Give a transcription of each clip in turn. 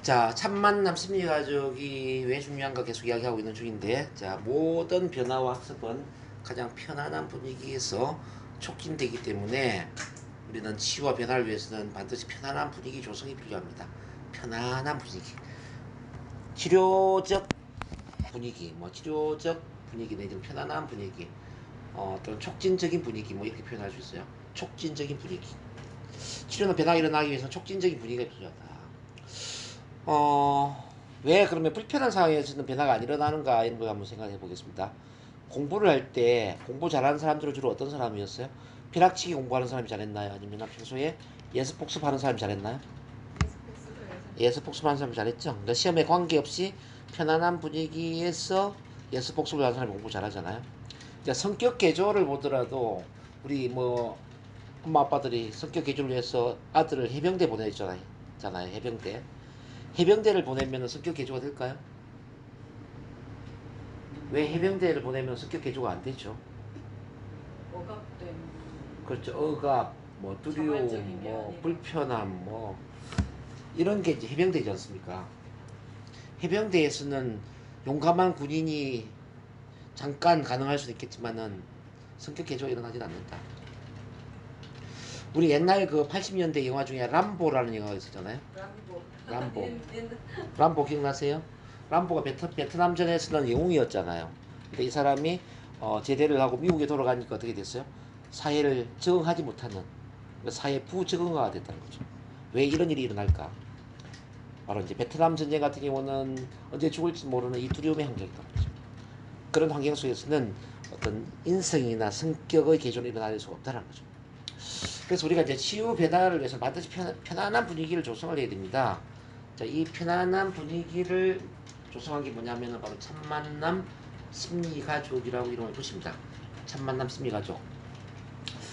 자, 참만남 심리가족이 왜 중요한가 계속 이야기하고 있는 중인데, 자, 모든 변화와 학습은 가장 편안한 분위기에서 촉진되기 때문에 우리는 치유와 변화를 위해서는 반드시 편안한 분위기 조성이 필요합니다. 편안한 분위기. 치료적 분위기, 치료적 분위기 내지는 편안한 분위기, 또는 촉진적인 분위기, 이렇게 표현할 수 있어요. 촉진적인 분위기. 치료는 변화가 일어나기 위해서 촉진적인 분위기가 필요하다. 왜 그러면 불편한 상황에서는 변화가 안 일어나는가 이런 걸 한번 생각해 보겠습니다. 공부를 할 때 공부 잘하는 사람들은 주로 어떤 사람이었어요? 벼락치기 공부하는 사람이 잘했나요? 아니면 평소에 예습 복습하는 사람이 잘했나요? 예습 복습하는 사람이 잘했죠. 그러니까 시험에 관계없이 편안한 분위기에서 예습 복습을 하는 사람이 공부 잘하잖아요. 그러니까 성격 개조를 보더라도 우리 엄마 아빠들이 성격 개조를 위해서 아들을 해병대 보내잖아요. 해병대. 해병대를 보내면 성격 개조가 될까요? 왜 해병대를 보내면 성격 개조가 안 되죠? 억압된. 그렇죠. 억압, 두려움, 불편함, 이런 게 이제 해병대지 않습니까? 해병대에서는 용감한 군인이 잠깐 가능할 수도 있겠지만은 성격 개조가 일어나진 않는다. 우리 옛날 그 80년대 영화 중에 람보라는 영화가 있었잖아요. 람보. 람보 기억나세요? 람보가 베트남전에서는 영웅이었잖아요. 근데 이 사람이 제대를 하고 미국에 돌아가니까 어떻게 됐어요? 사회를 적응하지 못하는, 사회 부적응화가 됐다는 거죠. 왜 이런 일이 일어날까? 바로 이제 베트남 전쟁 같은 경우는 언제 죽을지 모르는 이 두려움의 환경이었던 거죠. 그런 환경 속에서는 어떤 인성이나 성격의 개조는 일어날 수가 없다는 거죠. 그래서 우리가 이제 치유 배달을 위해서 반드시 편안한 분위기를 조성을 해야 됩니다. 자, 이 편안한 분위기를 조성한 게 뭐냐면은 바로 참만남 심리가족이라고 이름을 붙입니다. 참만남 심리가족.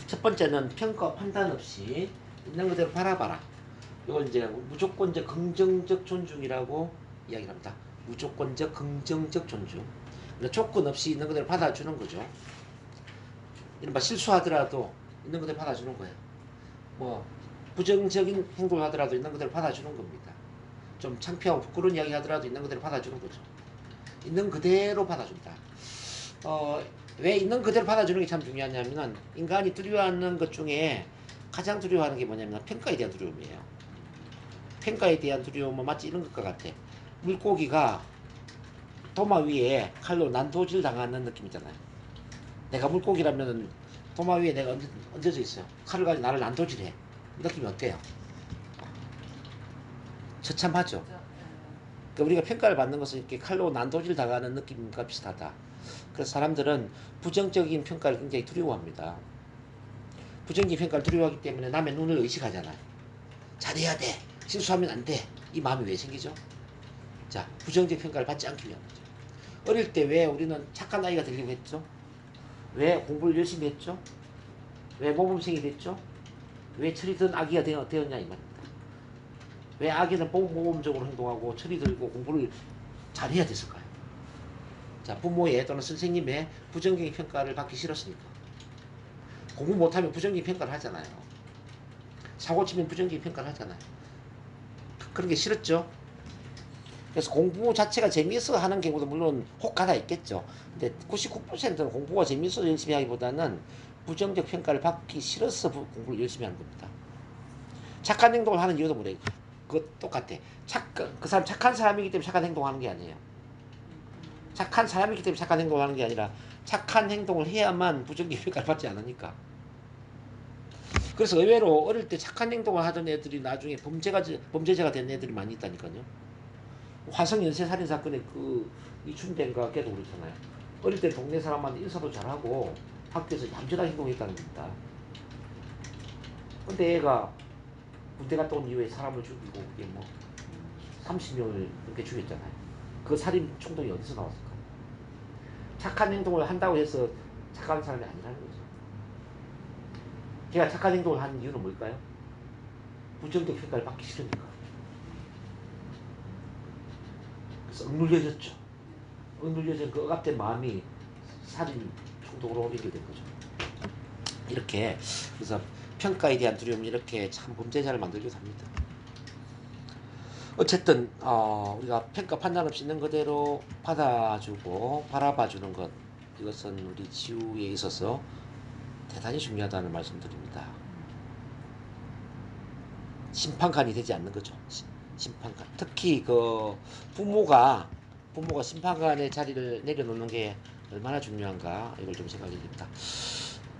첫 번째는 평가 판단 없이 있는 그대로 바라봐라. 이걸 이제 무조건적 긍정적 존중이라고 이야기를 합니다. 무조건적 긍정적 존중. 조건 없이 있는 그대로 받아주는 거죠. 이른바 실수하더라도 있는 그대로 받아주는 거예요. 부정적인 행동을 하더라도 있는 그대로 받아주는 겁니다. 좀 창피하고 부끄러운 이야기 하더라도 있는 그대로 받아주는 거죠. 있는 그대로 받아준다. 왜 있는 그대로 받아주는 게 참 중요하냐면은 인간이 두려워하는 것 중에 가장 두려워하는 게 뭐냐면 평가에 대한 두려움이에요. 평가에 대한 두려움은 마치 이런 것과 같아. 물고기가 도마 위에 칼로 난도질 당하는 느낌이잖아요. 내가 물고기라면 도마 위에 내가 얹어져 있어요. 칼을 가지고 나를 난도질해. 느낌이 어때요? 처참하죠. 그러니까 우리가 평가를 받는 것은 이렇게 칼로 난도질 당하는 느낌과 비슷하다. 그래서 사람들은 부정적인 평가를 굉장히 두려워합니다. 부정적인 평가를 두려워하기 때문에 남의 눈을 의식하잖아요. 잘해야 돼. 실수하면 안 돼. 이 마음이 왜 생기죠? 자, 부정적 평가를 받지 않기 위한 거죠. 어릴 때 왜 우리는 착한 아이가 되려고 했죠? 왜 공부를 열심히 했죠? 왜 모범생이 됐죠? 왜 철이 든 아기가 되었냐 이 말입니다. 왜 아기는 모범적으로 행동하고 철이 들고 공부를 잘해야 됐을까요? 자, 부모의 또는 선생님의 부정적인 평가를 받기 싫었으니까. 공부 못하면 부정적인 평가를 하잖아요. 사고 치면 부정적인 평가를 하잖아요. 그런 게 싫었죠. 그래서 공부 자체가 재미있어 하는 경우도 물론 혹하나 있겠죠. 근데 99%는 공부가 재미있어 열심히 하기보다는 부정적 평가를 받기 싫어서 공부를 열심히 하는 겁니다. 착한 행동을 하는 이유도 뭐래? 그거 똑같아. 그 사람 착한 사람이기 때문에 착한 행동을 하는 게 아니에요. 착한 사람이기 때문에 착한 행동을 하는 게 아니라 착한 행동을 해야만 부정적 평가를 받지 않으니까. 그래서 의외로 어릴 때 착한 행동을 하던 애들이 나중에 범죄자가 된 애들이 많이 있다니까요. 화성 연쇄살인 사건의 그 이춘대인가 걔도 그렇잖아요. 어릴 때 동네 사람한테 인사도 잘하고 학교에서 얌전하게 행동했다는 겁니다. 근데 얘가 군대 갔다 온 이후에 사람을 죽이고 그게 30명을 넘게 죽였잖아요. 그 살인衝動이 어디서 나왔을까? 착한 행동을 한다고 해서 착한 사람이 아니라는 거죠. 걔가 착한 행동을 하는 이유는 뭘까요? 부정적 평가를 받기 싫으니까. 그래서 억눌려졌죠. 억눌려진 그 억압된 마음이 살인衝動으로 연결된 거죠. 이렇게 그래서 평가에 대한 두려움이 이렇게 참 범죄자를 만들기도 합니다. 어쨌든 우리가 평가 판단 없이 있는 그대로 받아주고 바라봐주는 것, 이것은 우리 치유에 있어서 대단히 중요하다는 말씀드립니다. 심판관이 되지 않는 거죠. 심판관. 특히 그 부모가 심판관의 자리를 내려놓는 게 얼마나 중요한가, 이걸 좀 생각이 듭니다.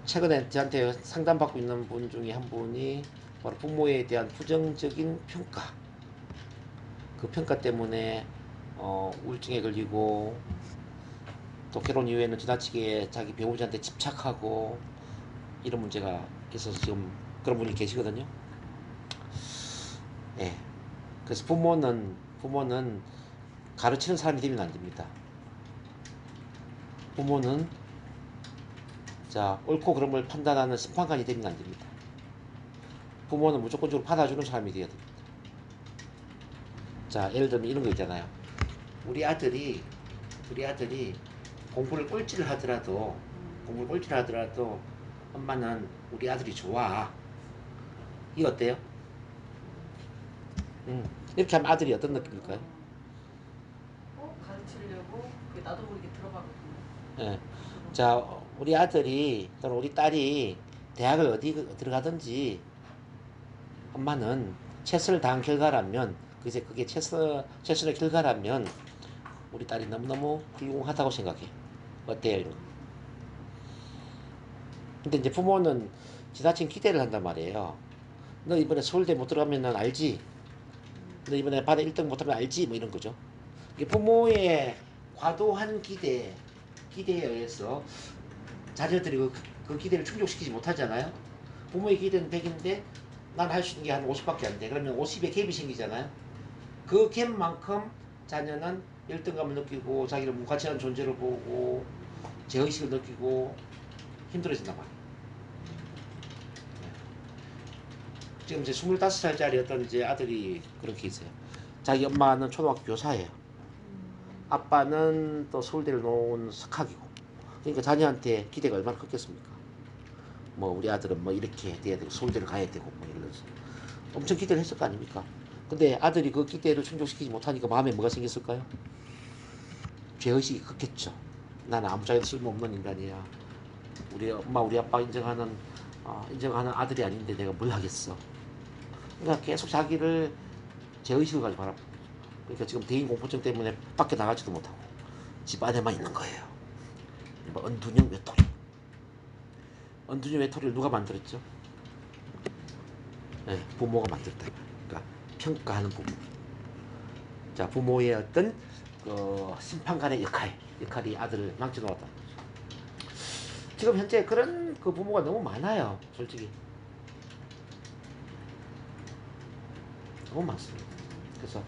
최근에 저한테 상담받고 있는 분 중에 한 분이 바로 부모에 대한 부정적인 평가, 그 평가 때문에 우울증에 걸리고 또 결혼 이후에는 지나치게 자기 배우자한테 집착하고 이런 문제가 있어서 지금 그런 분이 계시거든요. 예. 그래서 부모는 가르치는 사람이 되면 안 됩니다. 부모는 자, 옳고 그름을 판단하는 심판관이 되면 안 됩니다. 부모는 무조건적으로 받아주는 사람이 되어야 됩니다. 자, 예를 들면 이런 거 있잖아요. 우리 아들이 공부를 꼴찌를 하더라도 엄마는 우리 아들이 좋아. 이거 어때요? 이렇게 하면 아들이 어떤 느낌일까요? 가르치려고 나도 모르게 들어가거든요. 예. 자, 우리 아들이 또는 우리 딸이 대학을 어디 들어가든지 엄마는 최선을 다한 결과라면, 그게 최선의 결과라면 우리 딸이 너무너무 훌륭하다고 생각해. 어때요, 이런 거? 근데 이제 부모는 지나친 기대를 한단 말이에요. 너 이번에 서울대 못 들어가면 난 알지? 너 이번에 반에 1등 못하면 알지? 뭐 이런 거죠. 이게 부모의 과도한 기대에 의해서 자녀들이 그 기대를 충족시키지 못하잖아요. 부모의 기대는 100인데 난 할 수 있는 게 한 50밖에 안 돼. 그러면 50의 갭이 생기잖아요. 그 갭만큼 자녀는 열등감을 느끼고 자기를 무가치한 존재로 보고 죄의식을 느끼고 힘들어진단 말이에요. 지금 이제 25살짜리 어떤 이제 아들이 그렇게 있어요. 자기 엄마는 초등학교 교사예요. 아빠는 또 서울대를 나온 석학이고. 그러니까 자녀한테 기대가 얼마나 컸겠습니까? 뭐 우리 아들은 뭐 이렇게 돼야 되고 서울대를 가야 되고 뭐 이러면서 엄청 기대를 했을 거 아닙니까? 근데 아들이 그 기대를 충족시키지 못하니까 마음에 뭐가 생겼을까요? 죄의식이 컸겠죠. 나는 아무짝에도 쓸모없는 인간이야. 우리 엄마 우리 아빠 인정하는 아들이 아닌데 내가 뭘 하겠어. 그러니까 계속 자기를 죄의식을 가지고 바라. 그러니까 지금 대인 공포증 때문에 밖에 나가지도 못하고 집 안에만 있는 거예요. 뭐 언둔형 외톨이를 누가 만들었죠? 네, 부모가 만들었다. 그러니까 평가하는 부모. 자, 부모의 어떤 심판관의 역할이 아들을 망쳐놓았다. 지금 현재 그런 그 부모가 너무 많아요. 솔직히 너무 많습니다. 그래서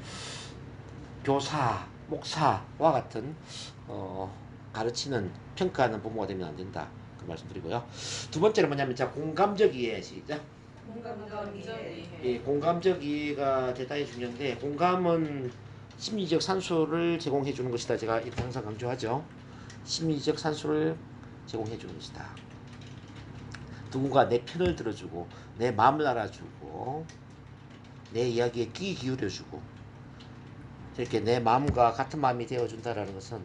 교사, 목사와 같은 가르치는 평가하는 부모가 되면 안 된다. 그 말씀드리고요. 두 번째는 뭐냐면 자, 공감적 이해. 시작. 공감적 이해. 예, 공감적 이해가 대단히 중요한데, 공감은 심리적 산소를 제공해 주는 것이다. 제가 이렇게 항상 강조하죠. 심리적 산소를 제공해 주는 것이다. 누군가 내 편을 들어주고 내 마음을 알아주고 내 이야기에 귀 기울여주고 이렇게 내 마음과 같은 마음이 되어준다라는 것은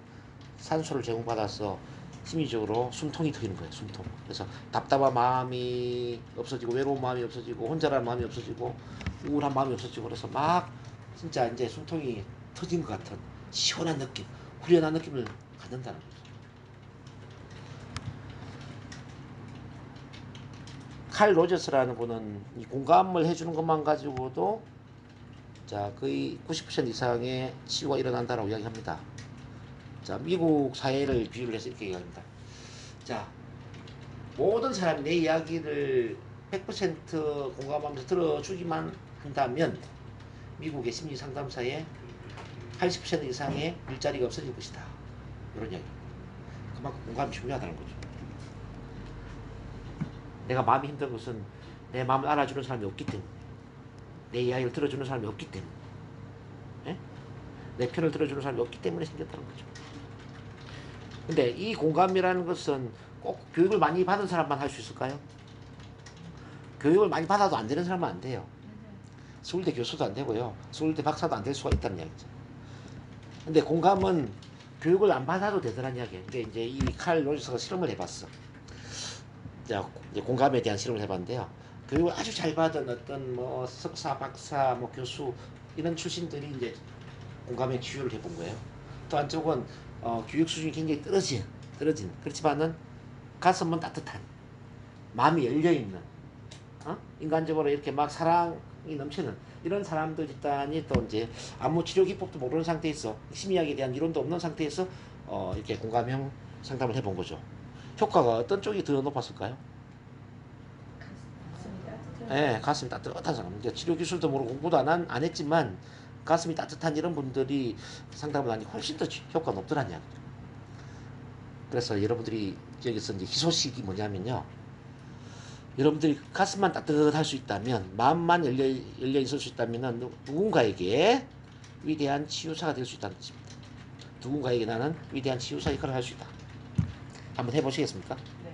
산소를 제공받아서 심리적으로 숨통이 트이는 거예요. 숨통. 그래서 답답한 마음이 없어지고 외로운 마음이 없어지고 혼자라는 마음이 없어지고 우울한 마음이 없어지고 그래서 막 진짜 이제 숨통이 터진 것 같은 시원한 느낌, 후련한 느낌을 갖는다는 거죠. 칼 로저스라는 분은 이 공감을 해주는 것만 가지고도 자, 거의 90% 이상의 치유가 일어난다라고 이야기합니다. 자, 미국 사회를 비유를 해서 이렇게 얘기합니다. 자, 모든 사람이 내 이야기를 100% 공감하면서 들어주기만 한다면 미국의 심리 상담사에 80% 이상의 일자리가 없어질 것이다. 이런 이야기. 그만큼 공감이 중요하다는 거죠. 내가 마음이 힘든 것은 내 마음을 알아주는 사람이 없기 때문에, 내 이야기를 들어주는 사람이 없기 때문에, 예? 내 편을 들어주는 사람이 없기 때문에 생겼다는 거죠. 근데 이 공감이라는 것은 꼭 교육을 많이 받은 사람만 할 수 있을까요? 교육을 많이 받아도 안 되는 사람은 안 돼요. 서울대 교수도 안 되고요. 서울대 박사도 안 될 수가 있다는 이야기죠. 근데 공감은 교육을 안 받아도 되더란 이야기예요. 근데 이제 이 칼 로저스가 실험을 해봤어. 자, 이제 공감에 대한 실험을 해봤는데요. 교육을 아주 잘 받은 어떤 뭐 석사, 박사, 뭐 교수 이런 출신들이 이제 공감의 치유를 해본 거예요. 또 한쪽은 교육 수준이 굉장히 떨어진 그렇지만은 가슴은 따뜻한 마음이 열려 있는 인간적으로 이렇게 막 사랑이 넘치는 이런 사람들 집단이 또 이제 아무 치료 기법도 모르는 상태에서 심리학에 대한 이론도 없는 상태에서 이렇게 공감형 상담을 해본 거죠. 효과가 어떤 쪽이 더 높았을까요? 네, 가슴이 따뜻한 사람. 이제 치료 기술도 모르고 공부도 안 했지만 가슴이 따뜻한 이런 분들이 상담을 하니 훨씬 더 효과가 높더란 이야기죠. 그래서 여러분들이 여기서 이제 희소식이 뭐냐면요. 여러분들이 가슴만 따뜻할 수 있다면, 마음만 열려 있을 수 있다면 누군가에게 위대한 치유사가 될 수 있다는 뜻입니다. 누군가에게 나는 위대한 치유사 역할을 할 수 있다. 한번 해보시겠습니까? 네.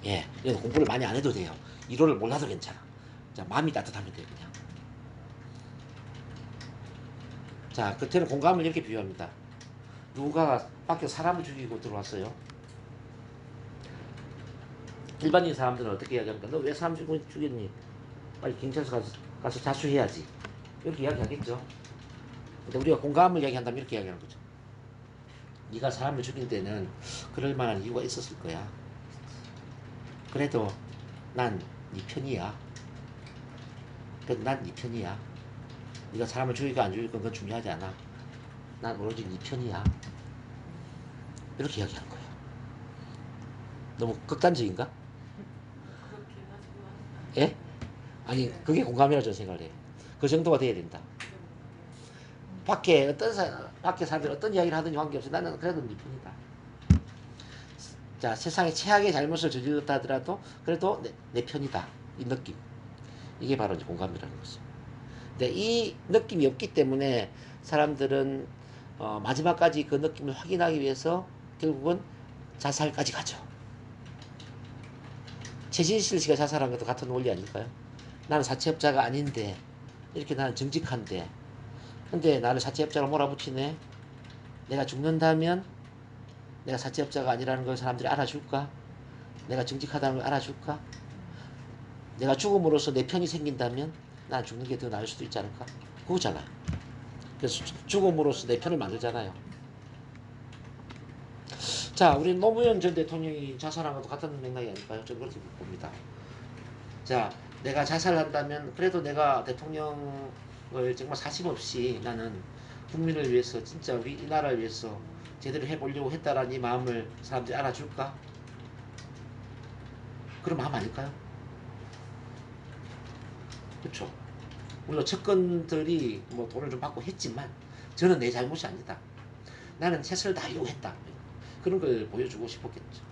예, 이건 공부를 많이 안 해도 돼요. 이론을 몰라도 괜찮아. 자, 마음이 따뜻하면 돼요, 그냥. 자, 끝에는 공감을 이렇게 비유합니다. 누군가가 밖에 사람을 죽이고 들어왔어요. 일반인 사람들은 어떻게 이야기합니까? 너 왜 사람 죽였니? 빨리 경찰서 가서 자수해야지. 이렇게 이야기하겠죠. 근데 우리가 공감을 이야기한다면 이렇게 이야기하는 거죠. 네가 사람을 죽인 데는 그럴 만한 이유가 있었을 거야. 그래도 난 네 편이야. 그래도 난 네 편이야. 네가 사람을 죽이고 안 죽이고 그건 중요하지 않아. 난 오로지 네 편이야. 이렇게 이야기하는 거예요. 너무 극단적인가? 그렇긴 하지만. 예? 아니 그게 공감이라고 저는 생각을 해요. 그 정도가 돼야 된다. 밖에 사람들이 어떤 이야기를 하든지 관계없이 나는 그래도 네 편이다. 자, 세상에 최악의 잘못을 저질렀다 하더라도 그래도 내 편이다. 이 느낌. 이게 바로 이제 공감이라는 거죠. 근데 이 느낌이 없기 때문에 사람들은 마지막까지 그 느낌을 확인하기 위해서 결국은 자살까지 가죠. 최진실 씨가 자살한 것도 같은 원리 아닐까요? 나는 사채업자가 아닌데 이렇게 나는 정직한데 근데 나를 사채업자로 몰아붙이네. 내가 죽는다면 내가 사채업자가 아니라는 걸 사람들이 알아줄까? 내가 정직하다는 걸 알아줄까? 내가 죽음으로써 내 편이 생긴다면 난 죽는 게 더 나을 수도 있지 않을까? 그거잖아요. 그래서 죽음으로써 내 편을 만들잖아요. 자, 우리 노무현 전 대통령이 자살한 것도 같은 맥락이 아닐까요? 저는 그렇게 봅니다. 자, 내가 자살한다면 그래도 내가 대통령을 정말 사심없이 나는 국민을 위해서 진짜 우리 이 나라를 위해서 제대로 해보려고 했다라는 이 마음을 사람들이 알아줄까? 그런 마음 아닐까요? 그렇죠. 물론 측근들이 뭐 돈을 좀 받고 했지만 저는 내 잘못이 아니다. 나는 최선을 다하려고 했다. 그런 걸 보여주고 싶었겠죠.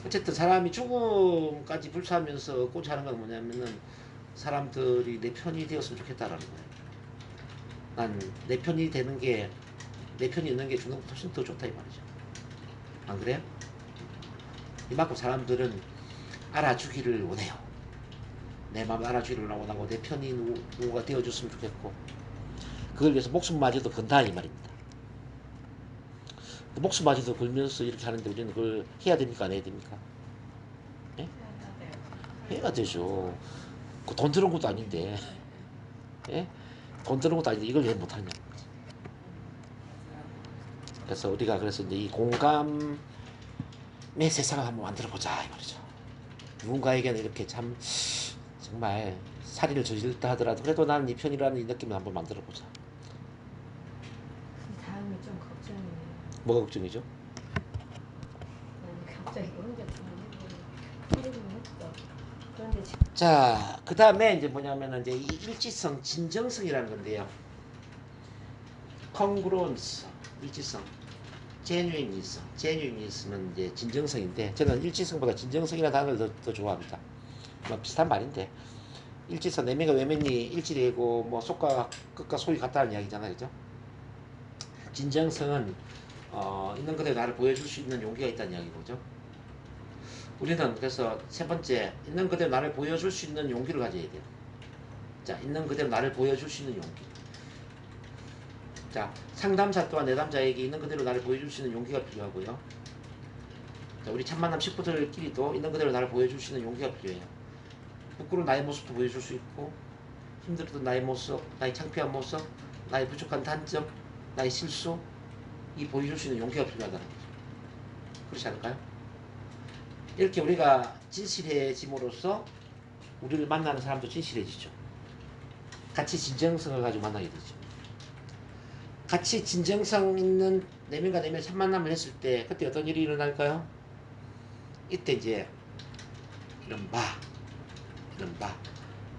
어쨌든 사람이 죽음까지 불사하면서 꽂이 하는 건 뭐냐면은 사람들이 내 편이 되었으면 좋겠다라는 거예요. 난 내 편이 되는 게, 내 편이 있는 게 죽는 것보다 훨씬 더 좋다 이 말이죠. 안 그래요? 이만큼 사람들은 알아주기를 원해요. 내 마음을 알아주기를 원하고 내 편이 누구가 되어줬으면 좋겠고 그걸 위해서 목숨마저도 건다 이 말입니다. 목숨마저도 걸면서 이렇게 하는데 우리는 그걸 해야 됩니까 안 해야 됩니까? 예? 해야 되죠. 그 돈 드는 것도 아닌데 예? 돈 드는 것도 아닌데 이걸 왜 못하냐. 그래서 우리가 그래서 이제 이 공감의 세상을 한번 만들어 보자 이 말이죠. 누군가에게는 이렇게 참 정말 살인을 저질렀다 하더라도 그래도 나는 이 편이라는 이 느낌을 한번 만들어 보자. 다음이 좀 걱정이네요. 뭐가 걱정이죠? 아니, 갑자기 혼자 죽는 했어. 그런데 자, 그 다음에 이제 뭐냐면은 이제 이 일치성, 진정성이라는 건데요. congruence, 일치성, genuineism은 이제 진정성인데 저는 일치성보다 진정성이라는 단어를 더 좋아합니다. 뭐 비슷한 말인데 일치성, 내면과 외면이 일치되고 뭐 속과 끝과 속이 같다는 이야기잖아요, 그죠? 진정성은 있는 그대로 나를 보여줄 수 있는 용기가 있다는 이야기죠. 우리는 그래서 세 번째 있는 그대로 나를 보여줄 수 있는 용기를 가져야 돼요. 자, 있는 그대로 나를 보여줄 수 있는 용기. 자, 상담사 또한 내담자에게 있는 그대로 나를 보여줄 수 있는 용기가 필요하고요. 자, 우리 참만남 식구들끼리도 있는 그대로 나를 보여줄 수 있는 용기가 필요해요. 부끄러운 나의 모습도 보여줄 수 있고, 힘들었던 나의 모습, 나의 창피한 모습, 나의 부족한 단점, 나의 실수, 이 보여줄 수 있는 용기가 필요하다는 거죠. 그렇지 않을까요? 이렇게 우리가 진실해짐으로써 우리를 만나는 사람도 진실해지죠. 같이 진정성을 가지고 만나게 되죠. 같이 진정성 있는 내면과 내면 첫 만남을 했을 때 그때 어떤 일이 일어날까요? 이때 이제 이른바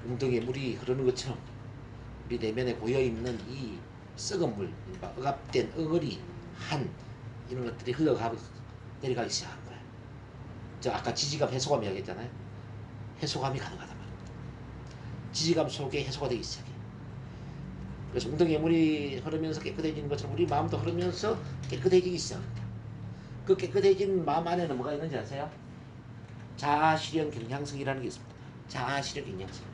웅덩이에 물이 흐르는 것처럼 우리 내면에 고여있는 이 썩은 물, 억압된 어거리, 한 이런 것들이 흘러가고 내려가기 시작한 거예요. 저 아까 지지감 해소감 이야기했잖아요. 해소감이 가능하단 말이에요. 지지감 속에 해소가 되기 시작해요. 그래서 웅덩이에 물이 흐르면서 깨끗해지는 것처럼 우리 마음도 흐르면서 깨끗해지기 시작합니다. 그 깨끗해진 마음 안에는 뭐가 있는지 아세요? 자아실현 경향성이라는 게 있습니다. 자아실현 경향성.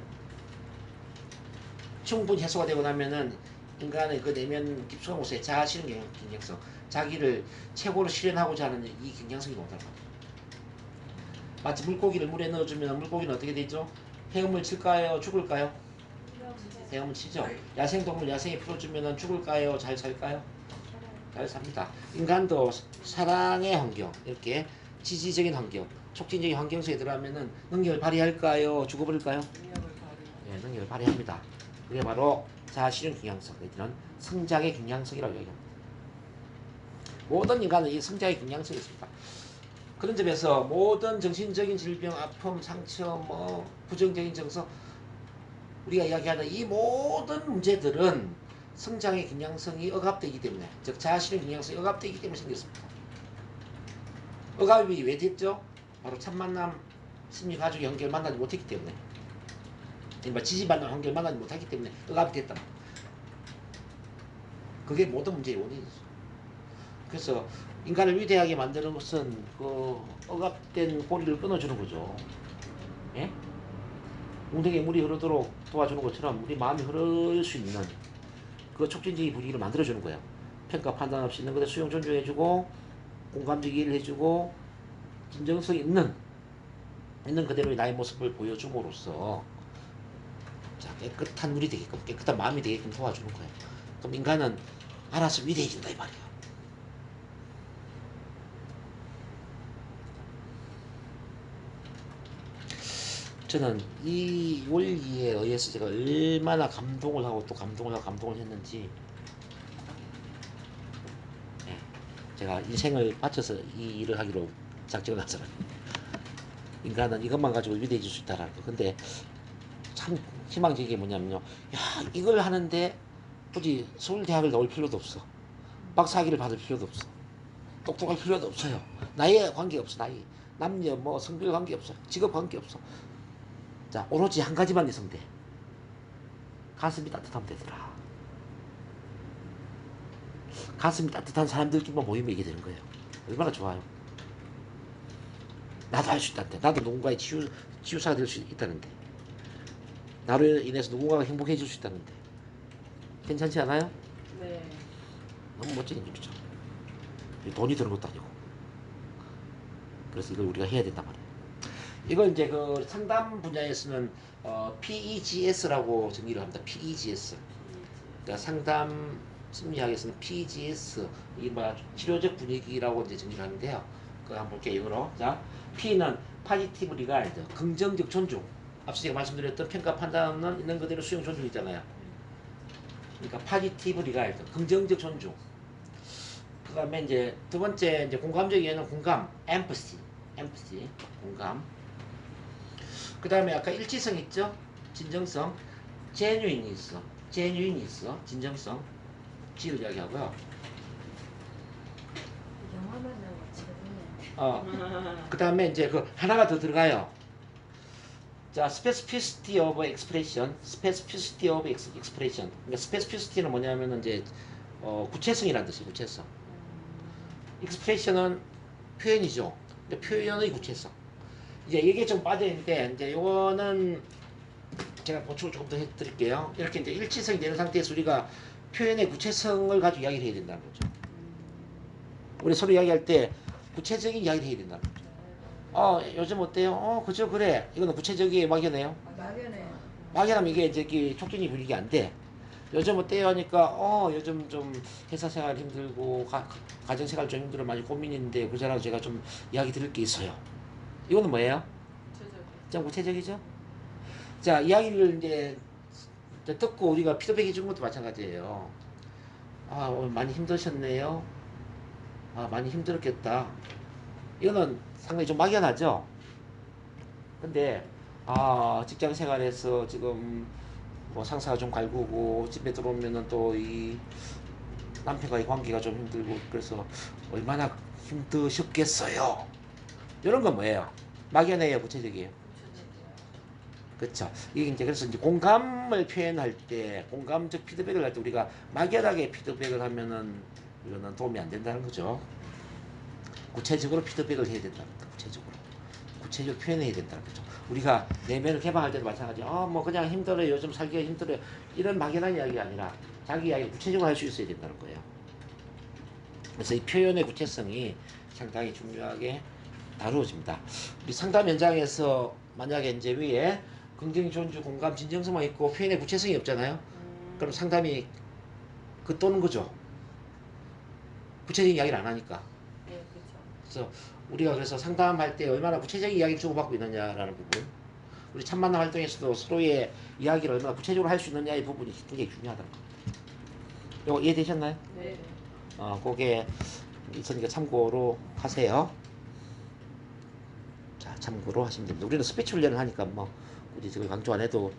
충분히 해소가 되고 나면은 인간의 그 내면 깊숙한 곳에 자아실현 경향성, 자기를 최고로 실현하고자 하는 이 경향성이 온다는 겁니다. 마치 물고기를 물에 넣어주면 물고기는 어떻게 되죠? 헤엄을 칠까요? 죽을까요? 헤엄을 치죠. 야생동물 야생에 풀어주면 죽을까요? 잘 살까요? 잘 삽니다. 인간도 사랑의 환경, 이렇게 지지적인 환경, 촉진적인 환경 속에 들어가면은 능력을 발휘할까요? 죽어버릴까요? 네, 능력을 발휘합니다. 그게 바로 자아실현 경향성, 내지는 성장의 경향성이라고 얘기합니다. 모든 인간은 이 성장의 경향성이 있습니다. 그런 점에서 모든 정신적인 질병, 아픔, 상처, 부정적인 정서, 우리가 이야기하는 이 모든 문제들은 성장의 경향성이 억압되기 때문에, 즉 자아실현 경향성이 억압되기 때문에 생겼습니다. 억압이 왜 됐죠? 바로 첫 만남, 심리가족의 관계를 만나지 못했기 때문에, 지지받는 관계를 만나지 못했기 때문에 억압이 됐다. 그게 모든 문제의 원인이죠. 그래서 인간을 위대하게 만드는 것은 그 억압된 고리를 끊어주는 거죠. 예? 웅덩이에 물이 흐르도록 도와주는 것처럼 우리 마음이 흐를 수 있는 그 촉진적인 분위기를 만들어주는 거예요. 평가 판단 없이 있는 것에 수용 존중해주고 공감적 이해를 해주고 진정성 있는 그대로의 나의 모습을 보여줌으로써 자, 깨끗한 물이 되게끔, 깨끗한 마음이 되게끔 도와주는 거예요. 그럼 인간은 알아서 위대해진다 이 말이에요. 저는 이 원리에 의해서 제가 얼마나 감동을 하고 또 감동을 하고 감동을 했는지, 네, 제가 인생을 바쳐서 이 일을 하기로 작정을 한 사람입니다. 인간은 이것만 가지고 위대해질 수 있다라는 거. 근데 참 희망적인 게 뭐냐면요, 야, 이걸 하는데 굳이 서울대학을 나올 필요도 없어, 박사학위를 받을 필요도 없어, 똑똑할 필요도 없어요. 나이에 관계없어. 나이, 남녀, 성별 관계없어, 직업 관계없어. 자, 오로지 한 가지만 있으면 돼. 가슴이 따뜻하면 되더라. 가슴이 따뜻한 사람들끼리만 모이면 이게 되는 거예요. 얼마나 좋아요. 나도 할 수 있다는데, 나도 누군가의 치유사가 될 수 있다는데, 나로 인해서 누군가가 행복해질 수 있다는데, 괜찮지 않아요? 네. 너무 멋진 일이죠. 돈이 드는 것도 아니고. 그래서 이걸 우리가 해야 된단 말이에요. 이걸 이제 그 상담 분야에서는 PEGS라고 정의를 합니다. PEGS. 그러니까 상담 심리학에서는 PEGS, 치료적 분위기라고 이제 정의를 하는데요. 그거 한번 볼게요. 영어로. 자, P는 Positive Regard, 긍정적 존중. 앞서 제가 말씀드렸던 평가 판단은 있는 그대로 수용 존중이잖아요. 그러니까 Positive Regard, 긍정적 존중. 그 다음에 이제 두 번째 이제 공감적 이해는 공감, empathy, 공감. 그 다음에 아까 일치성 있죠? 진정성, genuineness, 진정성, G를 이야기하고요. 영화만 나고 지금 그 다음에 이제 그 하나가 더 들어가요. 자, specificity of expression. 그러니까 specificity는 뭐냐면은 이제 구체성이라는 뜻이에요. 구체성. expression은 표현이죠. 근데 표현의 구체성. 이제 이게 좀 빠져 있는데, 이제 요거는 제가 보충을 조금 더 해드릴게요. 이렇게 이제 일치성이 되는 상태에서 우리가 표현의 구체성을 가지고 이야기를 해야 된다는 거죠. 우리 서로 이야기할 때 구체적인 이야기를 해야 된다는 거죠. 요즘 어때요? 그죠, 그래. 이거는 구체적이에요, 막연해요? 막연해. 막연하면 이게 이제 촉진이 분위기 안 돼. 요즘 어때요? 하니까 요즘 좀 회사 생활 힘들고 가정 생활 좀 힘들어 많이 고민인데 그자라고 제가 좀 이야기 드릴 게 있어요. 이거는 뭐예요? 구체적인. 좀 구체적이죠? 자, 이야기를 이제 듣고 우리가 피드백 해주는 것도 마찬가지예요. 오늘 많이 힘드셨네요. 많이 힘들었겠다. 이거는 상당히 좀 막연하죠? 근데, 직장 생활에서 지금 뭐 상사가 좀 갈구고 집에 들어오면은 또 이 남편과의 관계가 좀 힘들고 그래서 얼마나 힘드셨겠어요? 이런 건 뭐예요? 막연해요, 구체적이에요? 구체적이야. 그렇죠. 이게 이제 그래서 이제 공감을 표현할 때, 공감적 피드백을 할 때 우리가 막연하게 피드백을 하면은 이거는 도움이 안 된다는 거죠. 구체적으로 피드백을 해야 된다는 거죠. 구체적으로 표현해야 된다는 거죠. 우리가 내면을 개방할 때도 마찬가지. 뭐 그냥 힘들어요. 요즘 살기가 힘들어요. 이런 막연한 이야기가 아니라 자기 이야기를 구체적으로 할 수 있어야 된다는 거예요. 그래서 이 표현의 구체성이 상당히 중요하게 다루어집니다. 우리 상담 현장에서 만약에 이제 위에 긍정, 존중, 공감, 진정성만 있고 표현의 구체성이 없잖아요. 그럼 상담이 떠는 거죠. 구체적인 이야기를 안 하니까. 네, 그렇죠. 그래서 우리가 그래서 상담할 때 얼마나 구체적인 이야기를 주고받고 있느냐라는 부분, 우리 첫 만남 활동에서도 서로의 이야기를 얼마나 구체적으로 할 수 있느냐의 부분이 굉장히 중요하다는 거예요. 이거 이해되셨나요? 네. 그게 있으니까 참고로 하세요. 자, 참고로 하시면 됩니다. 우리는 스피치 훈련을 하니까 뭐 굳이 지금 강조 안 해도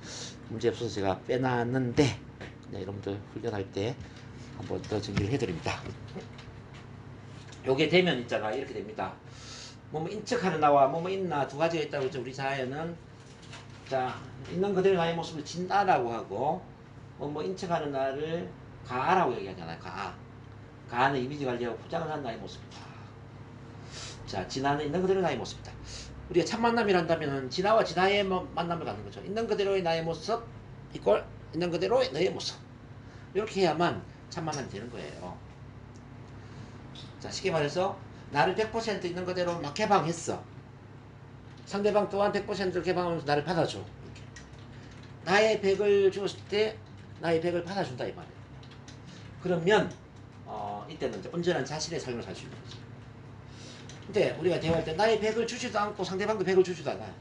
문제 없어서 제가 빼놨는데 그냥 여러분들 훈련할 때 한 번 더 정리를 해드립니다. 요게 되면 있잖아, 이렇게 됩니다. 뭐뭐 인척하는 나와 뭐뭐 있나 두 가지가 있다고 했죠. 우리 자아에는 자, 있는 그대로 나의 모습을 진다라고 하고 뭐뭐 인척하는 나를 가라고 얘기하잖아요. 가는 이미지 관리하고 포장을 한 나의 모습이다. 자, 진화는 있는 그대로 나의 모습이다. 우리가 첫 만남이란다면 진화와 진화의 만남을 갖는 거죠. 있는 그대로의 나의 모습 이꼴 있는 그대로의 너의 모습. 이렇게 해야만 첫 만남이 되는 거예요. 자, 쉽게 말해서 나를 100% 있는 그대로 막 개방했어. 상대방 또한 100%를 개방하면서 나를 받아줘. 이렇게. 나의 100을 주었을 때 나의 100을 받아준다 이 말이에요. 그러면 이때는 이제 온전한 자신의 삶을 살 수 있는 거죠. 근데 우리가 대화할 때 나의 100을 주지도 않고 상대방도 100을 주지도 않아요.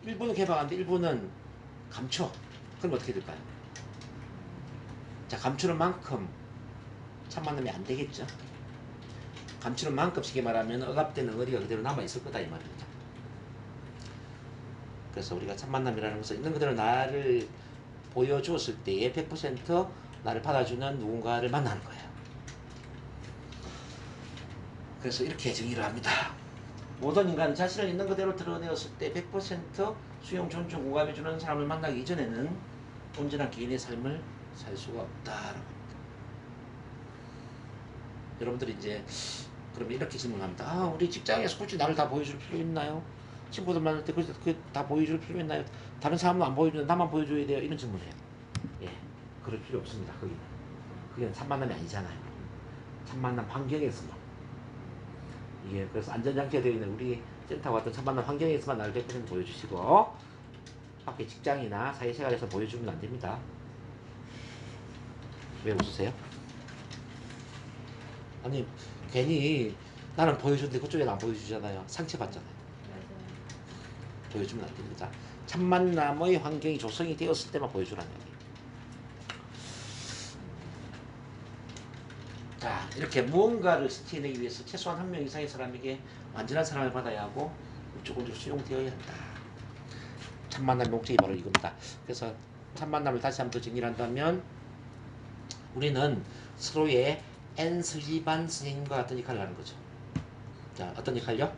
일부는 개방하는데 일부는 감춰. 그럼 어떻게 될까요? 자, 감추는 만큼 첫 만남이 안 되겠죠. 감추는 만큼 쉽게 말하면 억압되는 의리가 그대로 남아있을 거다 이 말입니다. 그래서 우리가 첫 만남이라는 것은 있는 그대로 나를 보여주었을 때에 100% 나를 받아주는 누군가를 만나는 거예요. 그래서 이렇게 정의를 합니다. 모든 인간은 자신을 있는 그대로 드러내었을 때 100% 수용, 존중, 공감해주는 사람을 만나기 이전에는 온전한 개인의 삶을 살 수가 없다라고 합니다. 여러분들이 이제 그러면 이렇게 질문합니다. 우리 직장에서 굳이 나를 다 보여줄 필요 있나요? 친구들 만날 때 다 보여줄 필요 있나요? 다른 사람은 안 보여주는데 나만 보여줘야 돼요? 이런 질문을 해요. 예, 그럴 필요 없습니다. 그게 첫 만남이 아니잖아요. 첫 만남 환경에서만. 예, 그래서 안전장치가 되어 있는 우리 센터와 같은 첫 만남 환경에서만 나를 100% 보여주시고 밖에 직장이나 사회생활에서 보여주면 안 됩니다. 왜 웃으세요? 아니, 괜히 나는 보여주는데 그쪽에는 안 보여주잖아요. 상처받잖아요. 맞아요. 보여주면 안 됩니다. 첫 만남의 환경이 조성이 되었을 때만 보여주라는 얘기예요. 자, 이렇게 무언가를 스티해내기 위해서 최소한 한 명 이상의 사람에게 완전한 사랑을 받아야 하고 조금씩 수용되어야 한다. 첫 만남의 목적이 바로 이겁니다. 그래서 첫 만남을 다시 한번 더 정리를 한다면 우리는 서로의 앤 슬리반 선생님과 같은 역할을 하는 거죠. 자, 어떤 역할요?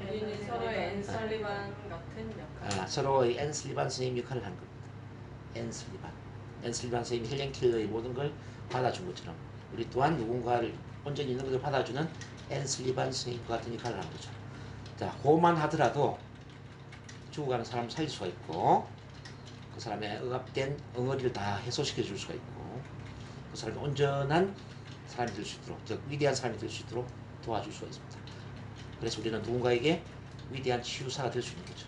우리는 서로의 앤 설리반 같은 역할. 서로의 앤 슬리반 선생님 역할을 하는 겁니다. 앤 슬리반 선생님이 헬렌 켈러의 모든 걸 받아준 것처럼 우리 또한 누군가를 온전히 있는 것을 받아주는 앤 슬리반 선생님과 같은 역할을 하는 거죠. 자, 그것만 하더라도 죽어가는 사람을 살릴 수가 있고 그 사람의 억압된 엉어리를 다 해소시켜 줄 수가 있고 그 사람이 온전한 사람이 될 수 있도록 즉 위대한 사람이 될 수 있도록 도와줄 수가 있습니다. 그래서 우리는 누군가에게 위대한 치유사가 될 수 있는 거죠.